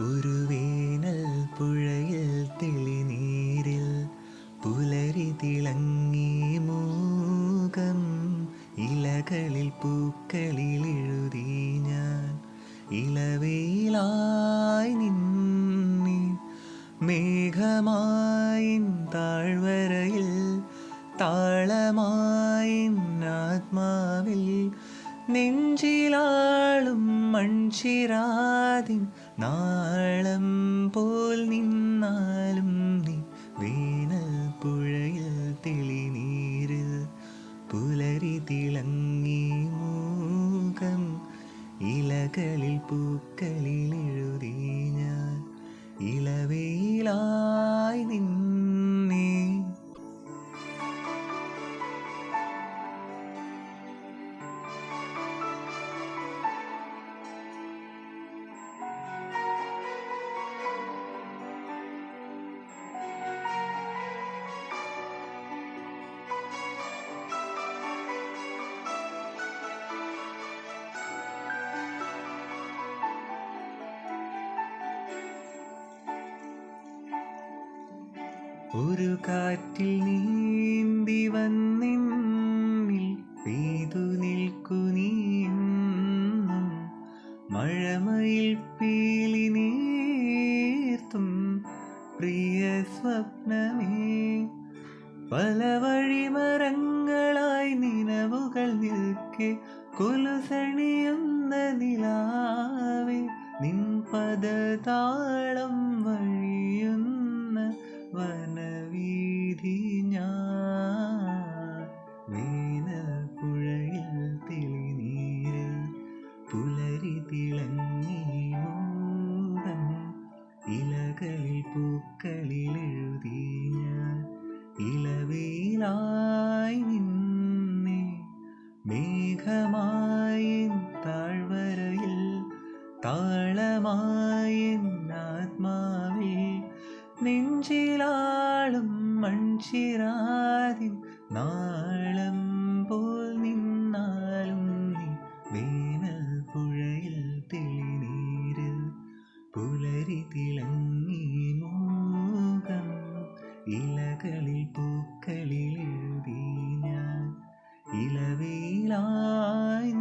ഒരു വേനൽ പുഴയിൽ തെളിനീരിൽ പുലരി തിളങ്ങി മൂകം ഇലകളിൽ പൂക്കളിൽ എഴുതി ഞാൻ ഇളവേലായി നിന്നി മേഘമായിൻ താഴ്വരയിൽ താളമായിൻ ആത്മാവിൽ നെഞ്ചിലാളും മൺചിരാതിൻ നാളം പോൽ നിന്നാലും നീ വേനൽ പുഴയിൽ തെളിനീരിൽ പുലരി തിളങ്ങി മൂകം ഇലകളിൽ പൂക്കളിൽ എഴുതി ഞാൻ ഇളവേലായി നിന്നേ. ഒരു കാറ്റിൽ നീന്തി വന്നിൽ പെയ്തു നിൽക്കു നീന്നും മഴമയിൽ പീലി നീർത്തും പ്രിയ സ്വപ്നമേ. പല വഴിമരങ്ങളായി നിലവുകൾ നിൽക്കെ കൊലുസണിയുന്ന നിലാവേ നിൻ പദതാളം വഴിയുന്ന വനവീഥി ഞാൻ. വേനൽ പുഴയിൽ തെളിനീരിൽ പുലരി തിളങ്ങി മൂകം ഇലകളിൽ പൂക്കളിൽ എഴുതി ഞാൻ ഇളവേലായി നിന്നേ. മേഘമായിൻ താഴ്വരയിൽ താളമായിൻ ആത്മാവിൽ നെഞ്ചിലാളും മൺചിരാതിൻ നാളം പോൽ നിന്നാലും നീ വേനൽ പുഴയിൽ തെളിനീരിൽ പുലരി തിളങ്ങി മൂകം ഇലകളിൽ പൂക്കളിൽ എഴുതി ഞാൻ ഇളവേലായി